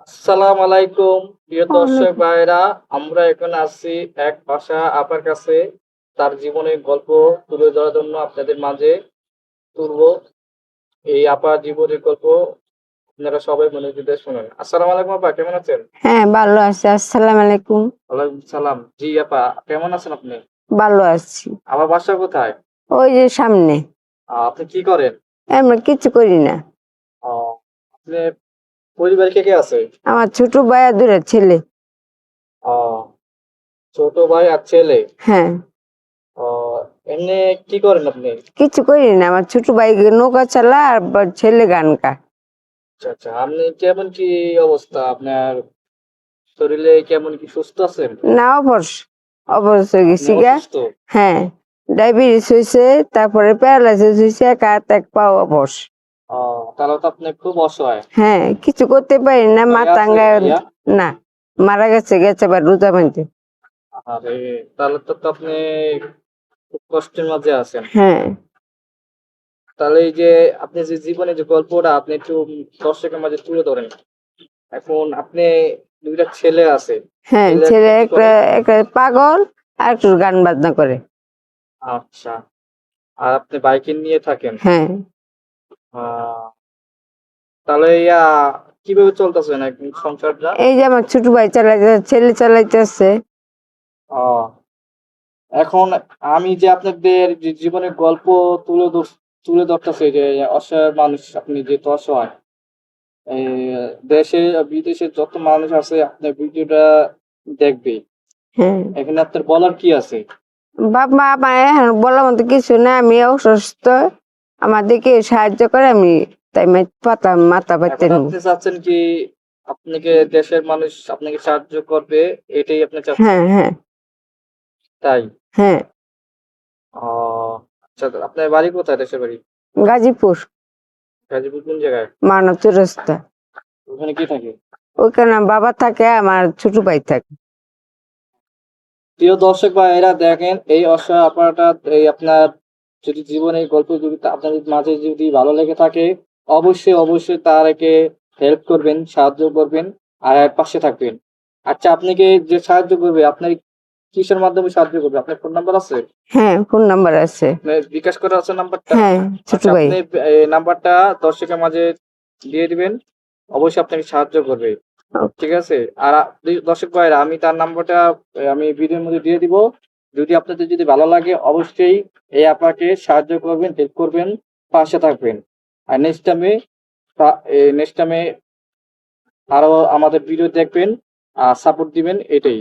আসসালামু আলাইকুম প্রিয় দর্শক ওয়ালাইকুম ভাইরা, আমরা এখন আছি এক ভাষা আপার কাছে। তার জীবনের গল্প তুলে ধরার জন্য আপনাদের মাঝে তুলব। এই আপার জীবনের গল্প আপনারা সবাই মনোযোগ দিয়ে শুনুন। আসসালামু আলাইকুম আপা, কেমন আছেন? হ্যাঁ, ভালো আছি। আসসালামু আলাইকুম। ওয়ালাইকুম সালাম। জি আপা, কেমন আছেন আপনি? ভালো আছি। আমার বাসা কোথায়? ওই যে সামনে। আপনি কি করেন? আমরা কিছু করি না। আহ, আপনি পরিবারে কে কে আছে? আমার ছোট ভাই আর ২ টা ছেলে। আহ, ছোট ভাই আর ছেলে। হ্যাঁ, আহ, এমনি কি করেন আপনি? কিছু করি না। আমার ছোট ভাই নৌকা চালায় আর ছেলে গান গায়। আচ্ছা আচ্ছা, আপনি কেমন কি অবস্থা আপনার? শরীরে কেমন কি, সুস্থ আছেন? না, অবশ হয়ে আপনি গেছি গা। অসুস্থ? হ্যাঁ, ডায়াবেটিস হয়েছে, তারপরে প্যারালাইসিস হয়েছে, এক হাত এক পা অবশ। তাহলে তো আপনি খুব অসহায়। হ্যাঁ, কিছু করতে পারি না। ভাইয়া মাথা আছে আঙ্গায় ভাইয়া? না, মারা গেছে আবার রোজা বাঁধতে। আরে, তাহলে তো আপনি খুব কষ্টের মাঝে আছেন। হ্যাঁ, তাহলে এই যে আপনি যে জীবনে যে গল্পটা আপনি একটু দর্শকের মাঝে তুলে ধরেন। এখন আপনি দুইটা ছেলে আছে, হ্যাঁ, ছেলে ছেলে একটা কি একটা করে? একটা পাগল আর একটু গান বাজনা করে। আচ্ছা, আর আপনি বাইকে নিয়ে থাকেন। হ্যাঁ, আহ তাহলে কিভাবে চলতেছেন এখন সংসারটা? এই যে আমার ছোট ভাই চালাইতে, ছেলে চালাইতেছে। আহ এখন আমি যে আপনাদের যে জীবনের গল্প তুলে ধরতেছে, যে অসহায় মানুষ, আপনি যেহেতু অসহায়, এই দেশে বিদেশে যত মানুষ আছে আপনার ভিডিওটা দেখবে। হ্যাঁ, এখানে আপনার বলার কি আছে? বাপ মা আমার এখন বলার মতো কিছু না। আমি অসুস্থ, আমার দিকে সাহায্য করে, আমি তাই মাথা পাইতে এখন নেব। আপনি চাচ্ছেন কি, আপনাকে দেশের মানুষ আপনাকে সাহায্য করবে, এটাই আপনি চাচ্ছেন? হ্যাঁ, হ্যাঁ, তাই? হ্যাঁ, আচ্ছা, আপনার বাড়ি কোথায়, দেশের বাড়ি? গাজীপুর, গাজীপুর কোন জায়গায়? মানব চৌরাস্তা। ওখানে কি থাকে? ওইখানে আমার বাবা থাকে, আমার ছোট ভাই থাকে। প্রিয় দর্শক ভাইয়েরা, দেখেন এই অসহায় আপাটা, এই আপনার যদি জীবনের গল্প যদি আপনাদের মাঝে যদি ভালো লেগে থাকে, অবশ্যই অবশ্যই তারকে হেল্প করবেন, সাহায্য করবেন, আর এর পাশে থাকবেন। আচ্ছা, আপনাকে যে সাহায্য করবে, আপনার কিসের মাধ্যমে সাহায্য করবে? আপনার ফোন নাম্বার আছে? হ্যাঁ, ফোন নাম্বার আছে। আপনার বিকাশ করা আছে নাম্বারটা? হ্যাঁ, ছোট আচ্ছা, ভাই। আপনি এই নাম্বারটা দর্শকের মাঝে দিয়ে দিবেন, অবশ্যই আপনাকে সাহায্য করবে। ঠিক আছে? আর দর্শক ভাইরা, আমি তার নাম্বারটা আমি ভিডিওর মধ্যে দিয়ে দিব। যদি আপনাদের যদি ভালো লাগে, অবশ্যই এই আপাকে সাহায্য করবেন, হেল্প করবেন, পাশে থাকবেন। আর নেক্সট টাইমে আরো আমাদের ভিডিও দেখবেন আর সাপোর্ট দিবেন, এটাই।